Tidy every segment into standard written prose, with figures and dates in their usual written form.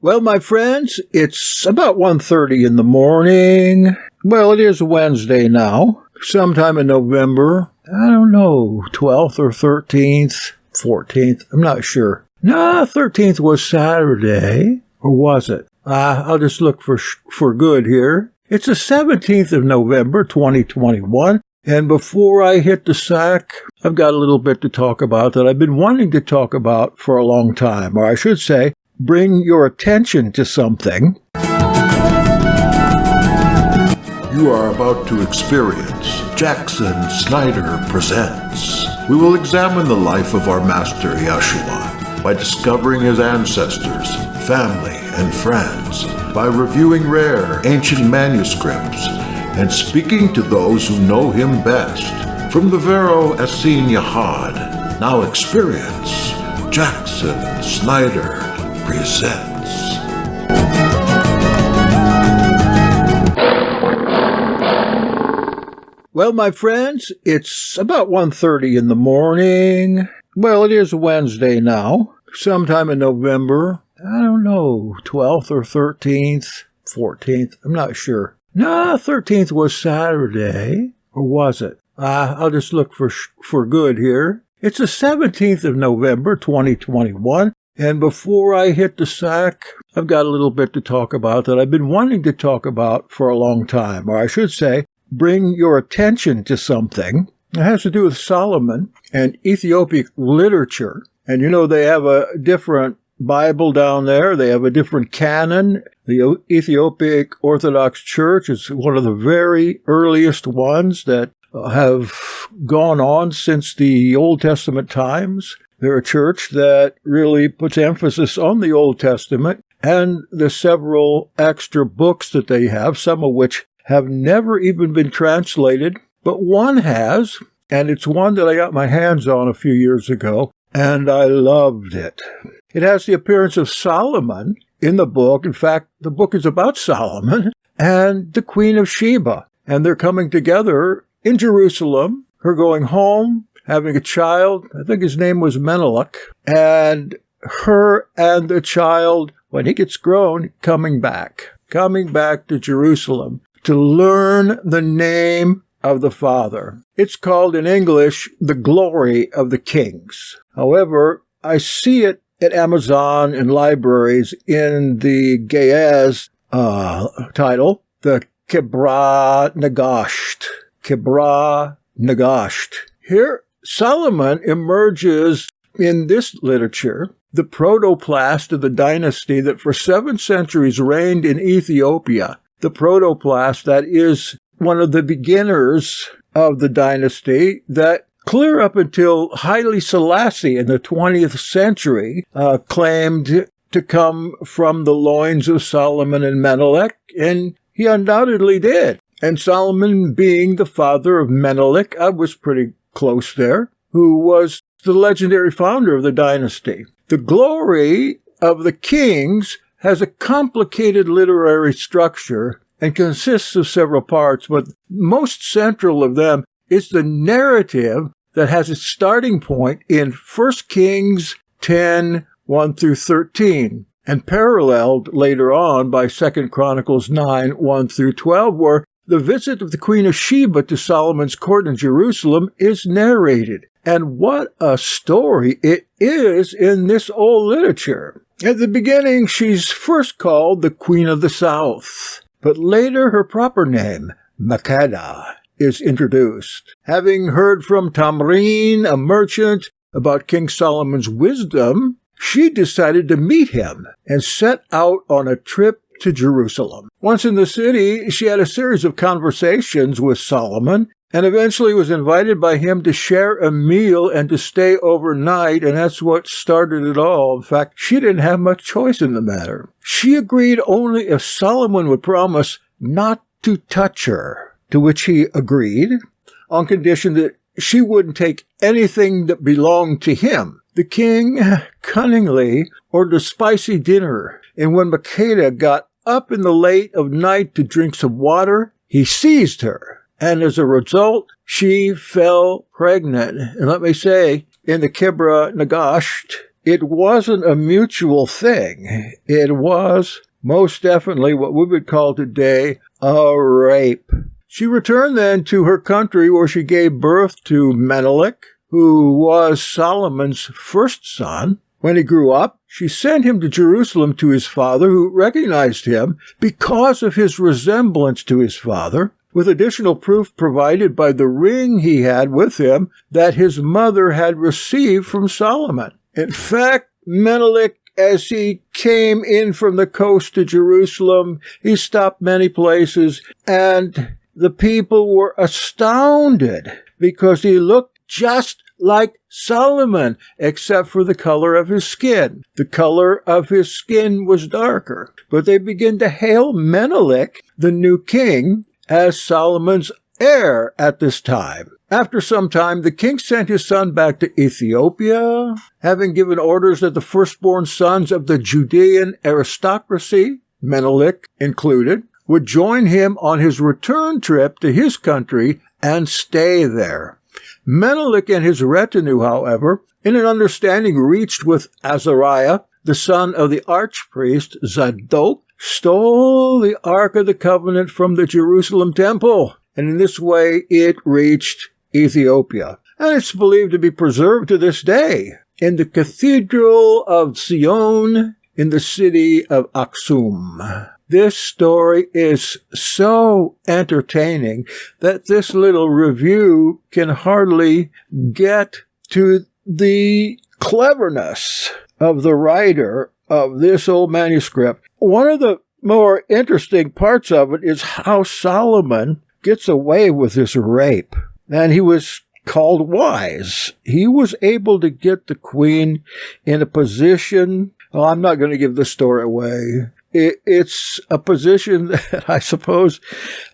Well, my friends, it's about 1:30 in the morning. Well, it is Wednesday now, sometime in November. I don't know, 12th or 13th, 14th, I'm not sure. No, 13th was Saturday, or was it? I'll just look for good here. It's the 17th of November, 2021. And before I hit the sack, I've got a little bit to talk about that I've been wanting to talk about for a long time, or I should say, bring your attention to something. You are about to experience Jackson Snyder Presents. We will examine the life of our master Yeshua by discovering his ancestors, family, and friends, by reviewing rare ancient manuscripts, and speaking to those who know him best. From the Vero Essene Yahad, now experience Jackson Snyder Presents. Well, my friends, it's about 1:30 in the morning. Well, it is Wednesday now, sometime in November. I don't know, 12th or 13th, 14th, I'm not sure. No, 13th was Saturday, or was it? I'll just look for good here. It's the 17th of November, 2021. And before I hit the sack, I've got a little bit to talk about that I've been wanting to talk about for a long time, or I should say, bring your attention to something. It has to do with Solomon and Ethiopic literature. And you know, they have a different Bible down there. They have a different canon. The Ethiopic Orthodox Church is one of the very earliest ones that have gone on since the Old Testament times. They're a church that really puts emphasis on the Old Testament and the several extra books that they have, some of which have never even been translated, but one has, and it's one that I got my hands on a few years ago, and I loved it. It has the appearance of Solomon in the book. In fact, the book is about Solomon and the Queen of Sheba, and they're coming together in Jerusalem, her going home, having a child, I think his name was Menelik, and her and the child, when he gets grown, coming back to Jerusalem to learn the name of the Father. It's called in English, The Glory of the Kings. However, I see it at Amazon and libraries in the Ge'ez title, the Kebra Nagast. Kebra Nagast. Here, Solomon emerges in this literature, the protoplast of the dynasty that for 7 centuries reigned in Ethiopia. The protoplast that is one of the beginners of the dynasty that clear up until Haile Selassie in the 20th century claimed to come from the loins of Solomon and Menelik, and he undoubtedly did. And Solomon being the father of Menelik, I was pretty close there, who was the legendary founder of the dynasty. The Glory of the Kings has a complicated literary structure and consists of several parts, but most central of them is the narrative that has its starting point in 1 Kings 10, 1 through 13, and paralleled later on by 2 Chronicles 9, 1 through 12, where the visit of the Queen of Sheba to Solomon's court in Jerusalem is narrated. And what a story it is in this old literature. At the beginning, she's first called the Queen of the South, but later her proper name, Nakarada, is introduced. Having heard from Tamrin, a merchant, about King Solomon's wisdom, she decided to meet him and set out on a trip to Jerusalem. Once in the city, she had a series of conversations with Solomon and eventually was invited by him to share a meal and to stay overnight, and that's what started it all. In fact, she didn't have much choice in the matter. She agreed only if Solomon would promise not to touch her, to which he agreed, on condition that she wouldn't take anything that belonged to him. The king cunningly ordered a spicy dinner, and when MacLeod got up in the late of night to drink some water, he seized her. And as a result, she fell pregnant. And let me say, in the Kebra Nagast, it wasn't a mutual thing. It was most definitely what we would call today a rape. She returned then to her country where she gave birth to Menelik, who was Solomon's first son. When he grew up, she sent him to Jerusalem to his father, who recognized him because of his resemblance to his father, with additional proof provided by the ring he had with him that his mother had received from Solomon. In fact, Menelik, as he came in from the coast to Jerusalem, he stopped many places, and the people were astounded because he looked just like Solomon, except for the color of his skin. The color of his skin was darker. But they began to hail Menelik, the new king, as Solomon's heir at this time. After some time, the king sent his son back to Ethiopia, having given orders that the firstborn sons of the Judean aristocracy, Menelik included, would join him on his return trip to his country and stay there. Menelik and his retinue, however, in an understanding reached with Azariah, the son of the archpriest Zadok, stole the Ark of the Covenant from the Jerusalem temple, and in this way it reached Ethiopia. And it's believed to be preserved to this day in the Cathedral of Zion in the city of Aksum. This story is so entertaining that this little review can hardly get to the cleverness of the writer of this old manuscript. One of the more interesting parts of it is how Solomon gets away with this rape. And he was called wise. He was able to get the queen in a position. Well, I'm not going to give the story away. It's a position that I suppose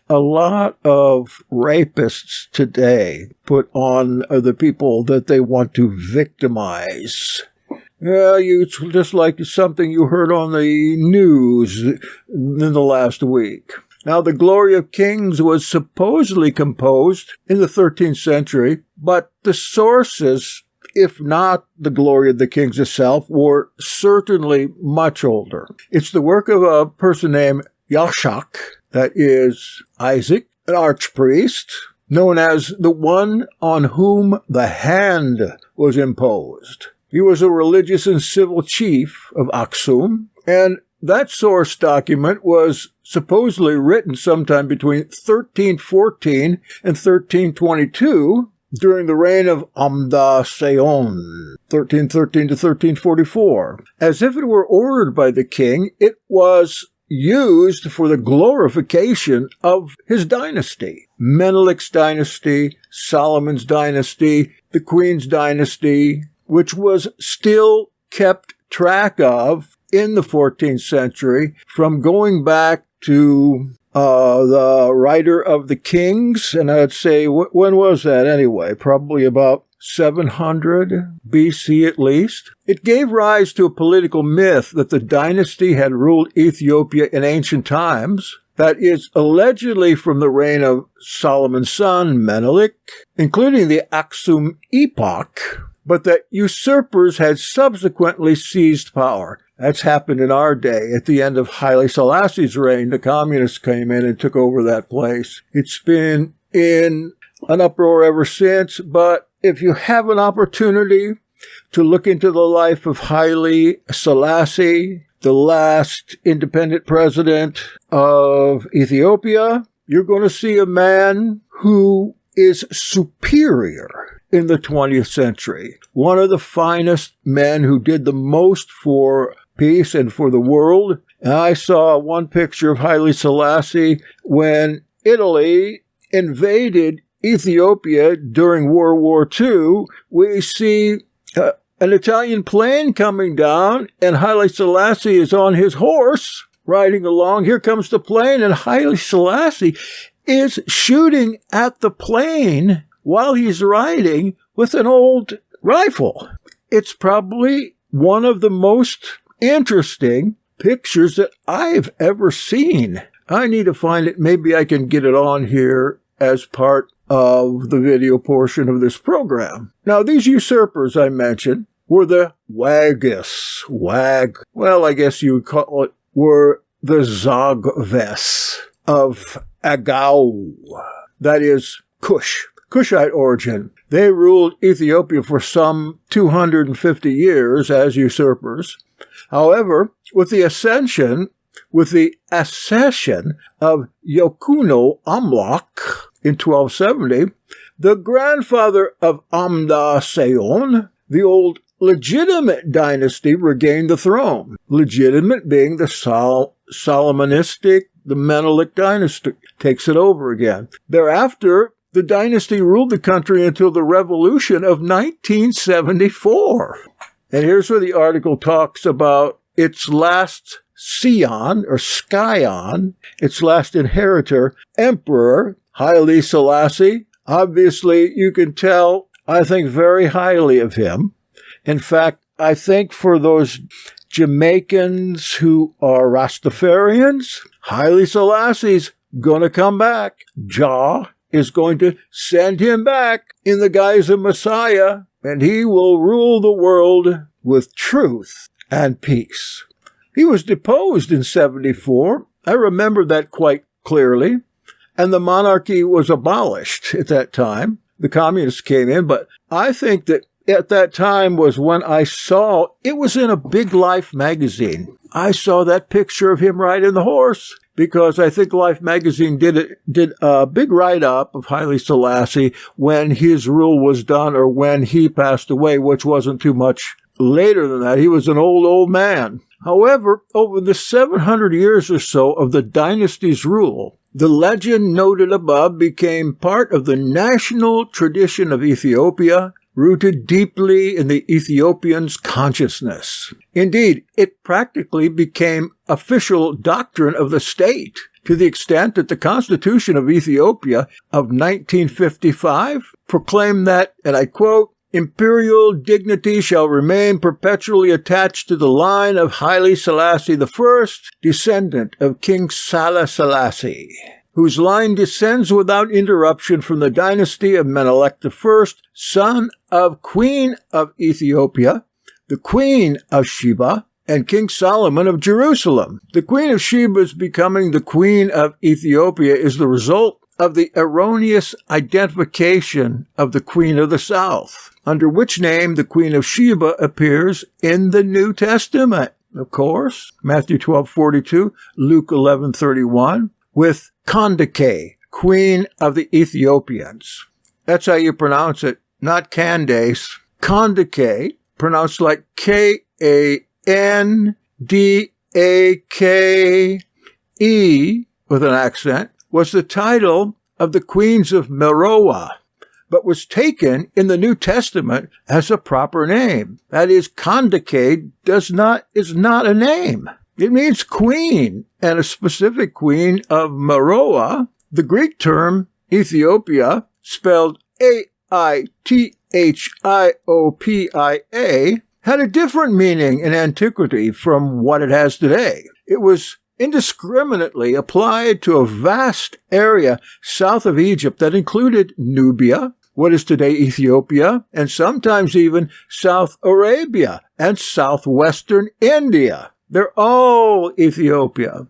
a lot of rapists today put on the people that they want to victimize. It's just like something you heard on the news in the last week. Now, the Glory of Kings was supposedly composed in the 13th century, but the sources, if not the Glory of the Kings itself, were certainly much older. It's the work of a person named Yashak, that is Isaac, an archpriest, known as the one on whom the hand was imposed. He was a religious and civil chief of Aksum, and that source document was supposedly written sometime between 1314 and 1322, during the reign of Amda-Seon, 1313 to 1344. As if it were ordered by the king, it was used for the glorification of his dynasty. Menelik's dynasty, Solomon's dynasty, the queen's dynasty, which was still kept track of in the 14th century from going back to the writer of the Kings, and I'd say, when was that anyway? Probably about 700 BC at least. It gave rise to a political myth that the dynasty had ruled Ethiopia in ancient times, that is allegedly from the reign of Solomon's son, Menelik, including the Aksum epoch, but that usurpers had subsequently seized power. That's happened in our day. At the end of Haile Selassie's reign, the communists came in and took over that place. It's been in an uproar ever since, but if you have an opportunity to look into the life of Haile Selassie, the last independent president of Ethiopia, you're going to see a man who is superior in the 20th century. One of the finest men who did the most for peace and for the world. And I saw one picture of Haile Selassie when Italy invaded Ethiopia during World War II. We see an Italian plane coming down, and Haile Selassie is on his horse riding along. Here comes the plane, and Haile Selassie is shooting at the plane while he's riding with an old rifle. It's probably one of the most interesting pictures that I've ever seen. I need to find it. Maybe I can get it on here as part of the video portion of this program. Now, these usurpers I mentioned, were the I guess you would call it, were the Zagves of Agau, that is, Kushite origin. They ruled Ethiopia for some 250 years as usurpers. However, with the accession of Yokuno Amlak in 1270, the grandfather of Amda Seyon, the old legitimate dynasty, regained the throne. Legitimate being the Solomonistic, the Menelik dynasty takes it over again. Thereafter, the dynasty ruled the country until the revolution of 1974. And here's where the article talks about its last scion, or scion, its last inheritor, Emperor Haile Selassie. Obviously, you can tell I think very highly of him. In fact, I think for those Jamaicans who are Rastafarians, Haile Selassie's going to come back. Jah is going to send him back in the guise of Messiah, and he will rule the world with truth and peace. He was deposed in 74. I remember that quite clearly. And the monarchy was abolished at that time. The communists came in, but I think that at that time was when I saw, it was in a Big Life magazine. I saw that picture of him riding the horse because I think Life magazine did a big write-up of Haile Selassie when his rule was done or when he passed away, which wasn't too much later than that. He was an old man. However, over the 700 years or so of the dynasty's rule, the legend noted above became part of the national tradition of Ethiopia, rooted deeply in the Ethiopians' consciousness. Indeed, it practically became official doctrine of the state, to the extent that the Constitution of Ethiopia of 1955 proclaimed that, and I quote, "Imperial dignity shall remain perpetually attached to the line of Haile Selassie I, descendant of King Salah Selassie, whose line descends without interruption from the dynasty of Menelik I, son of Queen of Ethiopia, the Queen of Sheba, and King Solomon of Jerusalem. The Queen of Sheba's becoming the Queen of Ethiopia is the result of the erroneous identification of the Queen of the South, under which name the Queen of Sheba appears in the New Testament, of course, Matthew 12:42, Luke 11:31, with Kandake, Queen of the Ethiopians. That's how you pronounce it, not Candace. Kandake, pronounced like Kandake with an accent, was the title of the queens of Meroe, but was taken in the New Testament as a proper name. That is, Kandake is not a name. It means queen, and a specific queen of Meroe. The Greek term Ethiopia, spelled Aithiopia, had a different meaning in antiquity from what it has today. It was indiscriminately applied to a vast area south of Egypt that included Nubia, what is today Ethiopia, and sometimes even South Arabia and southwestern India. They're all Ethiopia.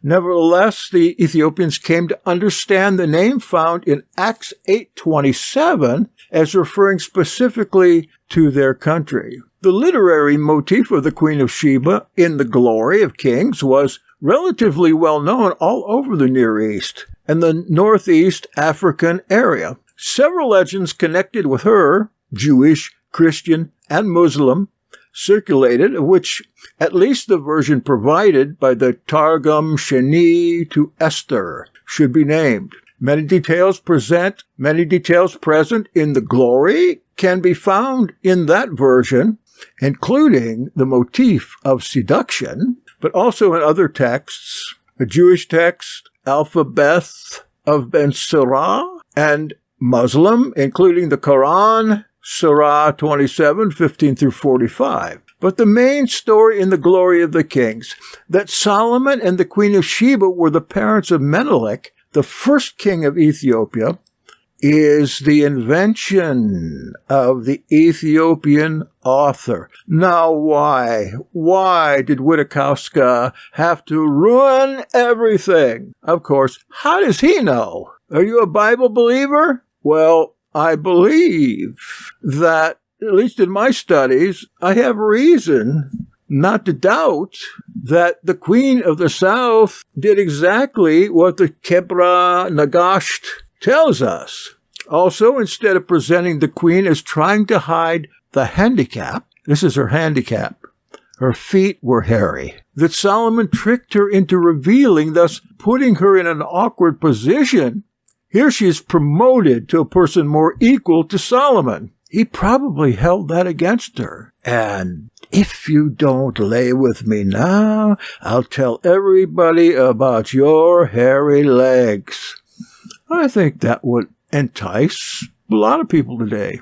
Nevertheless, the Ethiopians came to understand the name found in Acts 8:27 as referring specifically to their country. The literary motif of the Queen of Sheba in The Glory of Kings was relatively well known all over the Near East and the Northeast African area. Several legends connected with her, Jewish, Christian, and Muslim, circulated, of which at least the version provided by the Targum Sheni to Esther should be named. Many details present in The Glory can be found in that version, including the motif of seduction, but also in other texts, a Jewish text, Alphabet of Ben Sirah, and Muslim, including the Quran, Surah 27, 15 through 45. But the main story in The Glory of the Kings, that Solomon and the Queen of Sheba were the parents of Menelik, the first king of Ethiopia, is the invention of the Ethiopian author. Now why? Why did Witakowska have to ruin everything? Of course, how does he know? Are you a Bible believer? Well, I believe that, at least in my studies, I have reason not to doubt that the Queen of the South did exactly what the Kebra Nagast tells us. Also, instead of presenting the Queen as trying to hide the handicap, this is her handicap, her feet were hairy, that Solomon tricked her into revealing, thus putting her in an awkward position. Here she is promoted to a person more equal to Solomon. He probably held that against her. And if you don't lay with me now, I'll tell everybody about your hairy legs. I think that would entice a lot of people today.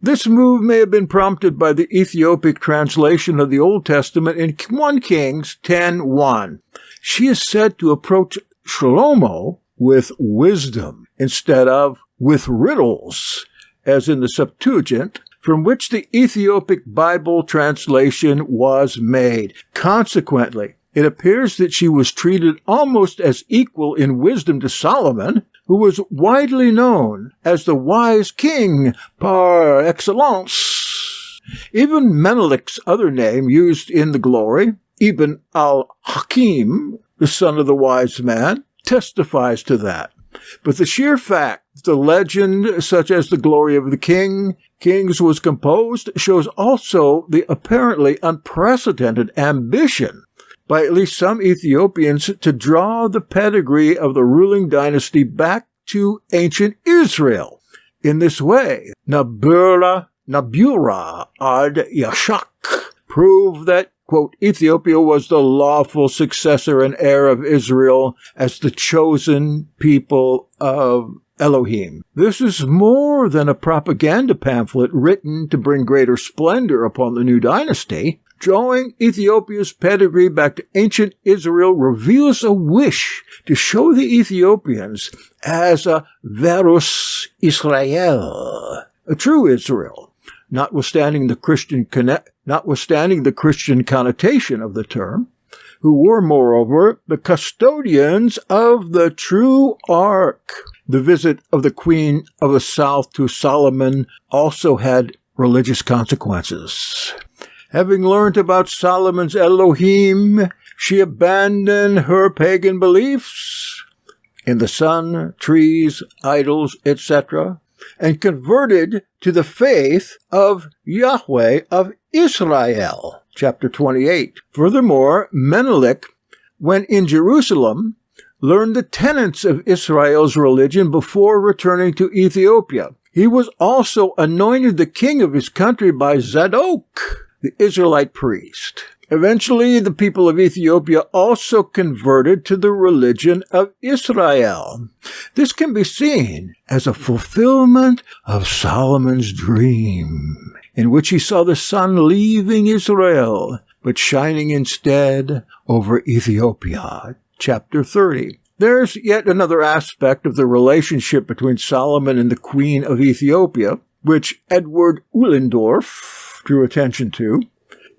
This move may have been prompted by the Ethiopic translation of the Old Testament in 1 Kings 10:1. She is said to approach Shlomo with wisdom instead of with riddles, as in the Septuagint, from which the Ethiopic Bible translation was made. Consequently, it appears that she was treated almost as equal in wisdom to Solomon, who was widely known as the wise king par excellence. Even Menelik's other name used in the glory, Ibn al-Hakim, the son of the wise man, testifies to that. But the sheer fact that the legend, such as the glory of the kings was composed, shows also the apparently unprecedented ambition by at least some Ethiopians to draw the pedigree of the ruling dynasty back to ancient Israel. In this way, Nabura ad Yashak proved that, quote, Ethiopia was the lawful successor and heir of Israel as the chosen people of Elohim. This is more than a propaganda pamphlet written to bring greater splendor upon the new dynasty. Drawing Ethiopia's pedigree back to ancient Israel reveals a wish to show the Ethiopians as a Vero Israel, a true Israel, notwithstanding the Christian connotation of the term, who were, moreover, the custodians of the true ark. The visit of the Queen of the South to Solomon also had religious consequences. Having learnt about Solomon's Elohim, she abandoned her pagan beliefs in the sun, trees, idols, etc., and converted to the faith of Yahweh of Israel. Chapter 28. Furthermore, Menelik, when in Jerusalem, learned the tenets of Israel's religion before returning to Ethiopia. He was also anointed the king of his country by Zadok, the Israelite priest. Eventually, the people of Ethiopia also converted to the religion of Israel. This can be seen as a fulfillment of Solomon's dream, in which he saw the sun leaving Israel, but shining instead over Ethiopia. Chapter 30. There's yet another aspect of the relationship between Solomon and the Queen of Ethiopia, which Edward Uhlendorf drew attention to.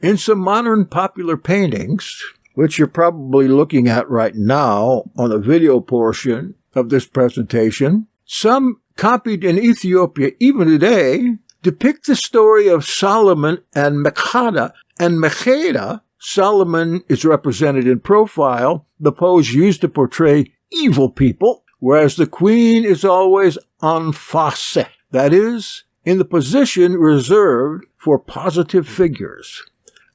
In some modern popular paintings, which you're probably looking at right now on the video portion of this presentation, some copied in Ethiopia even today depict the story of Solomon and Nakarada and Nakarada. Solomon is represented in profile, the pose used to portray evil people, whereas the queen is always en face, that is, in the position reserved for positive figures.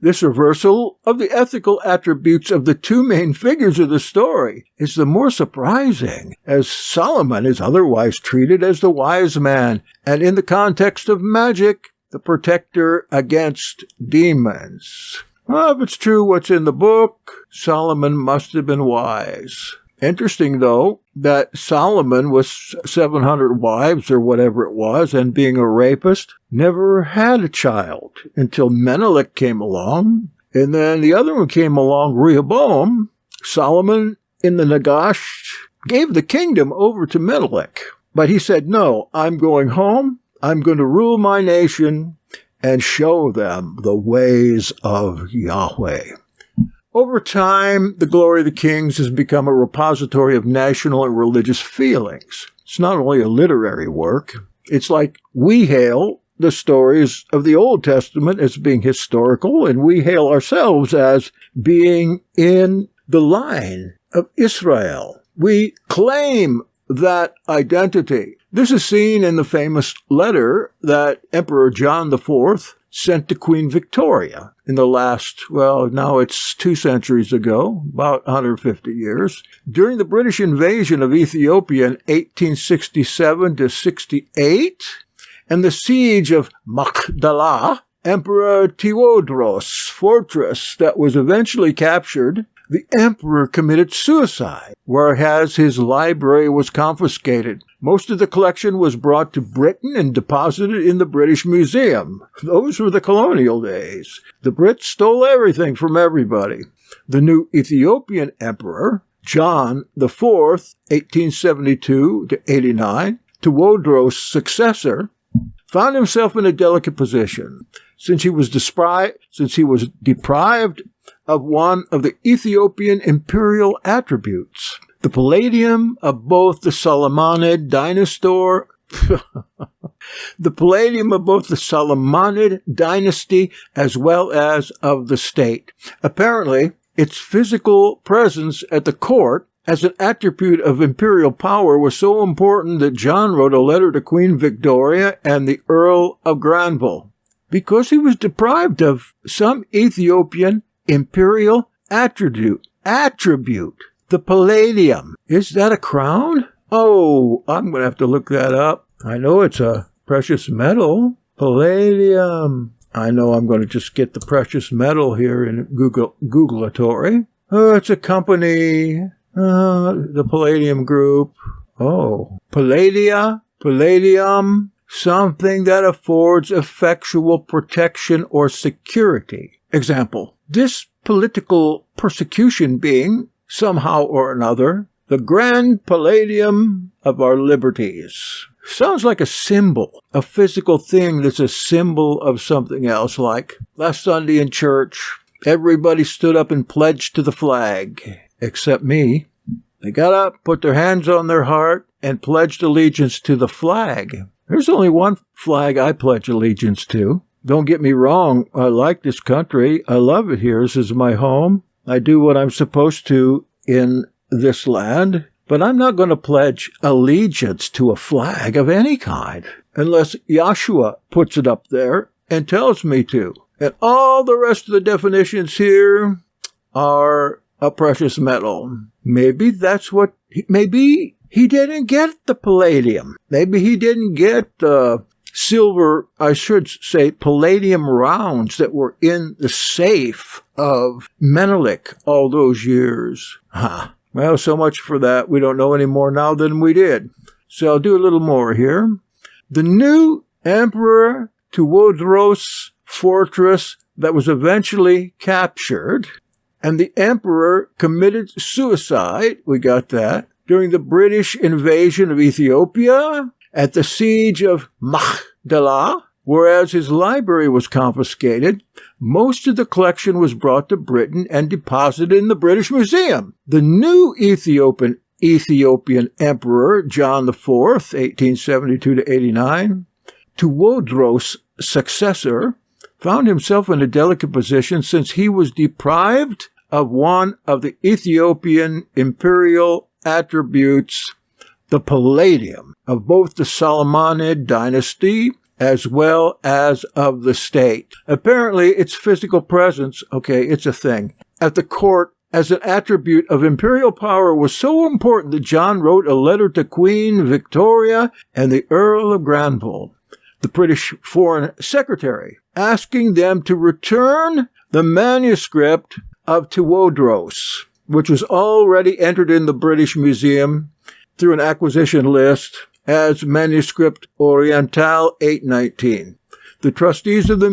This reversal of the ethical attributes of the two main figures of the story is the more surprising, as Solomon is otherwise treated as the wise man, and in the context of magic, the protector against demons. Well, if it's true what's in the book, Solomon must have been wise. Interesting, though, that Solomon was 700 wives or whatever it was, and being a rapist, never had a child until Menelik came along. And then the other one came along, Rehoboam. Solomon in the Nagast gave the kingdom over to Menelik. But he said, no, I'm going home. I'm going to rule my nation and show them the ways of Yahweh. Over time, the Glory of the Kings has become a repository of national and religious feelings. It's not only a literary work. It's like we hail the stories of the Old Testament as being historical, and we hail ourselves as being in the line of Israel. We claim that identity. This is seen in the famous letter that Emperor John IV sent to Queen Victoria in the last, now it's 2 centuries ago, about 150 years. During the British invasion of Ethiopia in 1867 to 68, and the siege of Magdala, Emperor Tewodros' fortress that was eventually captured, the emperor committed suicide, whereas his library was confiscated. Most of the collection was brought to Britain and deposited in the British Museum. Those were the colonial days. The Brits stole everything from everybody. The new Ethiopian emperor, John IV, 1872 to 89, Tewodros' successor, found himself in a delicate position since he was deprived of one of the Ethiopian imperial attributes, the palladium of both the Solomonid dynasty as well as of the state. Apparently, its physical presence at the court as an attribute of imperial power was so important that John wrote a letter to Queen Victoria and the Earl of Granville, because he was deprived of some Ethiopian imperial attribute, the palladium. Is that a crown? Oh, I'm going to have to look that up. I know it's a precious metal. Palladium. I know I'm going to just get the precious metal here in Googlatory. Oh, it's a company. The Palladium Group. Oh, palladium, something that affords effectual protection or security. Example, this political persecution being, somehow or another, the grand palladium of our liberties. Sounds like a symbol, a physical thing that's a symbol of something else, like last Sunday in church, everybody stood up and pledged to the flag, except me. They got up, put their hands on their heart, and pledged allegiance to the flag. There's only one flag I pledge allegiance to. Don't get me wrong, I like this country. I love it here. This is my home. I do what I'm supposed to in this land. But I'm not going to pledge allegiance to a flag of any kind unless Yahshua puts it up there and tells me to. And all the rest of the definitions here are a precious metal. Maybe maybe he didn't get the palladium. Maybe he didn't get the silver, I should say, palladium rounds that were in the safe of Menelik all those years. Well, so much for that. We don't know any more now than we did. So I'll do a little more here. The new Emperor Tewodros' fortress that was eventually captured, and the emperor committed suicide, we got that, during the British invasion of Ethiopia at the siege of Magdala, whereas his library was confiscated. Most of the collection was brought to Britain and deposited in the British Museum. The new Ethiopian Emperor, John IV, 1872 to 89, Tewodros' successor, found himself in a delicate position since he was deprived of one of the Ethiopian imperial attributes, the palladium, of both the Solomonid dynasty as well as of the state. Apparently, its physical presence, it's a thing, at the court as an attribute of imperial power was so important that John wrote a letter to Queen Victoria and the Earl of Granville, the British Foreign Secretary, asking them to return the manuscript of Tewodros, which was already entered in the British Museum through an acquisition list as Manuscript Oriental 819. The trustees of the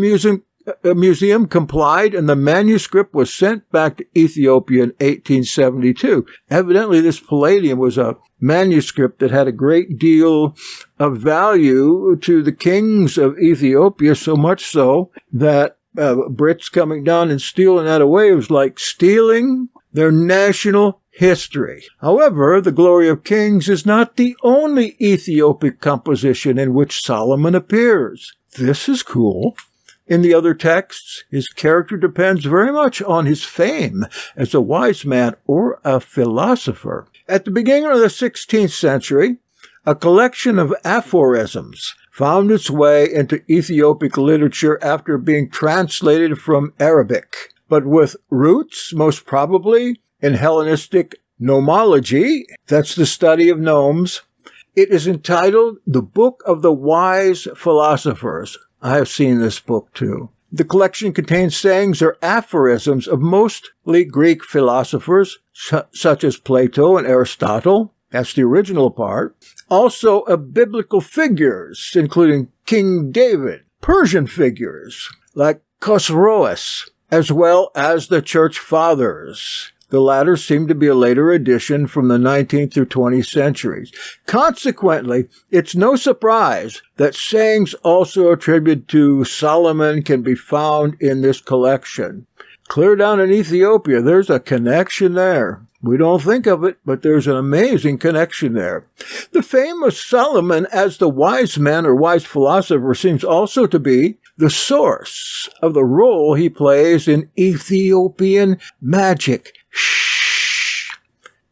Museum complied, and the manuscript was sent back to Ethiopia in 1872. Evidently, this palladium was a manuscript that had a great deal of value to the kings of Ethiopia, so much so that Brits coming down and stealing that away was like stealing their national history. However, the Glory of Kings is not the only Ethiopic composition in which Solomon appears. This is cool. In the other texts, his character depends very much on his fame as a wise man or a philosopher. At the beginning of the 16th century, a collection of aphorisms found its way into Ethiopic literature after being translated from Arabic, but with roots, most probably, in Hellenistic gnomology. That's the study of gnomes. It is entitled The Book of the Wise Philosophers. I have seen this book too. The collection contains sayings or aphorisms of mostly Greek philosophers, such as Plato and Aristotle. That's the original part. Also of biblical figures, including King David, Persian figures like Khosroes, as well as the Church Fathers. The latter seem to be a later addition from the 19th through 20th centuries. Consequently, it's no surprise that sayings also attributed to Solomon can be found in this collection. Clear down in Ethiopia, there's a connection there. We don't think of it, but there's an amazing connection there. The fame of Solomon as the wise man or wise philosopher seems also to be the source of the role he plays in Ethiopian magic. Shh.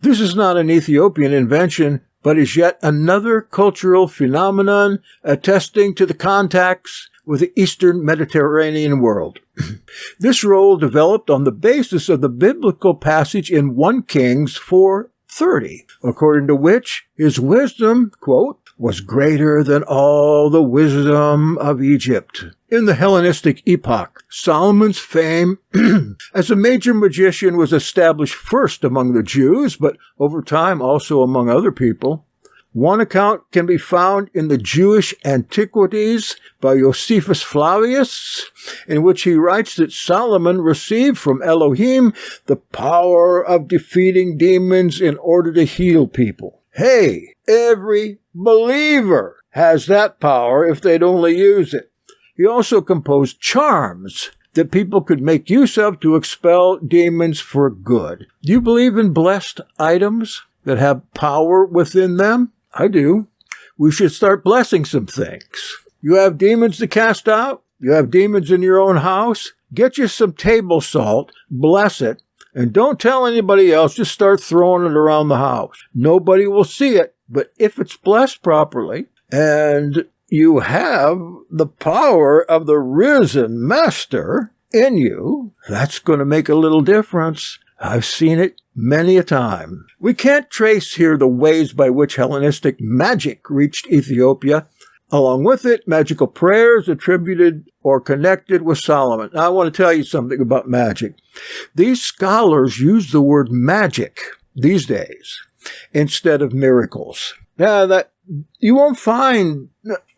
This is not an Ethiopian invention, but is yet another cultural phenomenon attesting to the contacts with the Eastern Mediterranean world. This role developed on the basis of the biblical passage in 1 Kings 4:30, according to which his wisdom, quote, was greater than all the wisdom of Egypt. In the Hellenistic epoch, Solomon's fame as a major magician was established first among the Jews, but over time also among other people. One account can be found in the Jewish Antiquities by Josephus Flavius, in which he writes that Solomon received from Elohim the power of defeating demons in order to heal people. Hey, every believer has that power if they'd only use it. He also composed charms that people could make use of to expel demons for good. Do you believe in blessed items that have power within them? I do. We should start blessing some things. You have demons to cast out? You have demons in your own house? Get you some table salt, bless it, and don't tell anybody else. Just start throwing it around the house. Nobody will see it, but if it's blessed properly, and you have the power of the risen master in you, that's going to make a little difference. I've seen it many a time. We can't trace here the ways by which Hellenistic magic reached Ethiopia. Along with it, magical prayers attributed or connected with Solomon. Now, I want to tell you something about magic. These scholars use the word magic these days instead of miracles. Now, that you won't find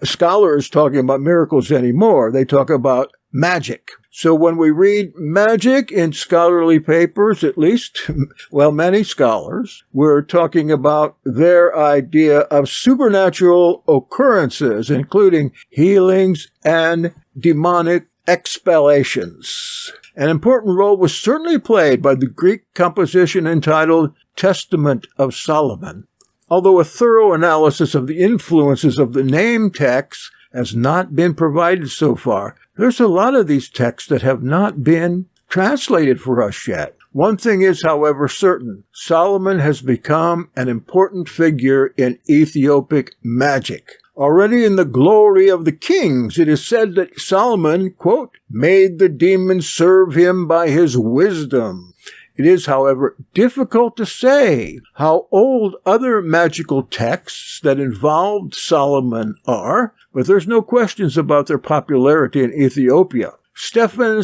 scholars talking about miracles anymore. They talk about magic. So when we read magic in scholarly papers, at least, well, many scholars, we're talking about their idea of supernatural occurrences, including healings and demonic expelations. An important role was certainly played by the Greek composition entitled Testament of Solomon. Although a thorough analysis of the influences of the name texts has not been provided so far, there's a lot of these texts that have not been translated for us yet. One thing is, however, certain. Solomon has become an important figure in Ethiopic magic. Already in the Glory of the Kings, it is said that Solomon, quote, made the demons serve him by his wisdom. It is, however, difficult to say how old other magical texts that involved Solomon are, but there's no questions about their popularity in Ethiopia. Stefan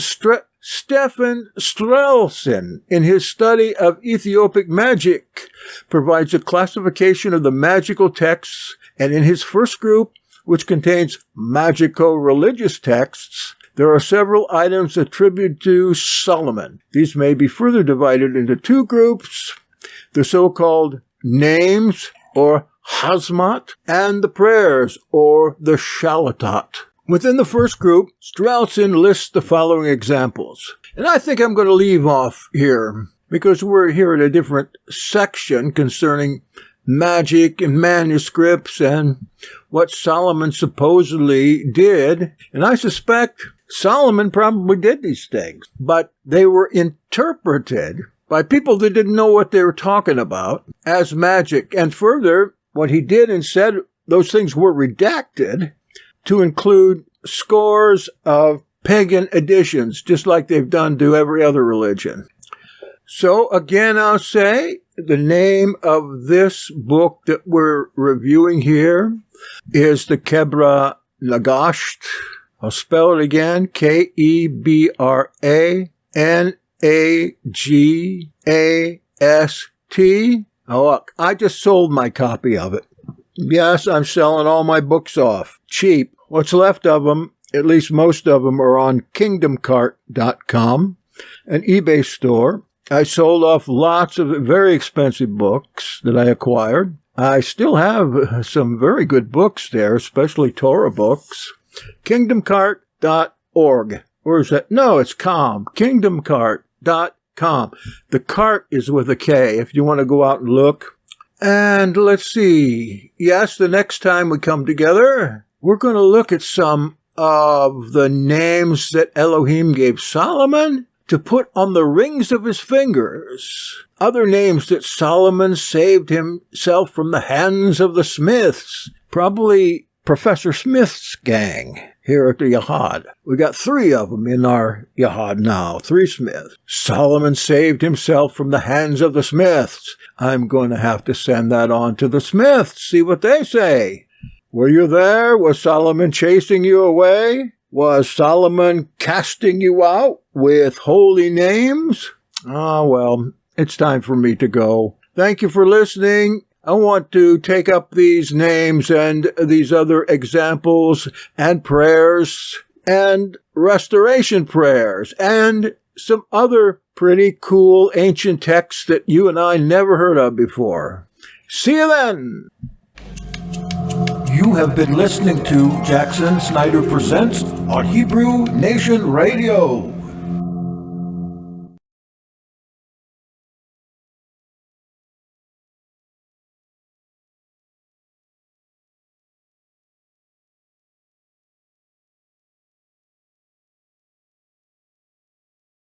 Strelson, in his study of Ethiopic magic, provides a classification of the magical texts, and in his first group, which contains magico-religious texts, There are several items attributed to Solomon. These may be further divided into two groups, the so-called names, or hazmat, and the prayers, or the shalatot. Within the first group, Straussen lists the following examples. And I think I'm going to leave off here, because we're here at a different section concerning magic and manuscripts and what Solomon supposedly did. And I suspect Solomon probably did these things, but they were interpreted by people that didn't know what they were talking about as magic. And further, what he did and said, those things were redacted to include scores of pagan additions, just like they've done to every other religion. So again, I'll say the name of this book that we're reviewing here is the Kebra Nagast. I'll spell it again, Kebra-Nagast. Oh, look, I just sold my copy of it. Yes, I'm selling all my books off. Cheap. What's left of them, at least most of them, are on kingdomcart.com, an eBay store. I sold off lots of very expensive books that I acquired. I still have some very good books there, especially Torah books. Kingdomcart.org. Or is that? No, it's com. Kingdomcart.com. The cart is with a K if you want to go out and look. And let's see. Yes, the next time we come together, we're going to look at some of the names that Elohim gave Solomon to put on the rings of his fingers. Other names that Solomon saved himself from the hands of the Smiths. Probably Professor Smith's gang here at the Yahad. We got 3 of them in our Yahad now. 3 Smiths. Solomon saved himself from the hands of the Smiths. I'm going to have to send that on to the Smiths, see what they say. Were you there? Was Solomon chasing you away? Was Solomon casting you out with holy names? Ah, well, it's time for me to go. Thank you for listening. I want to take up these names and these other examples and prayers and restoration prayers and some other pretty cool ancient texts that you and I never heard of before. See you then! You have been listening to Jackson Snyder Presents on Hebrew Nation Radio.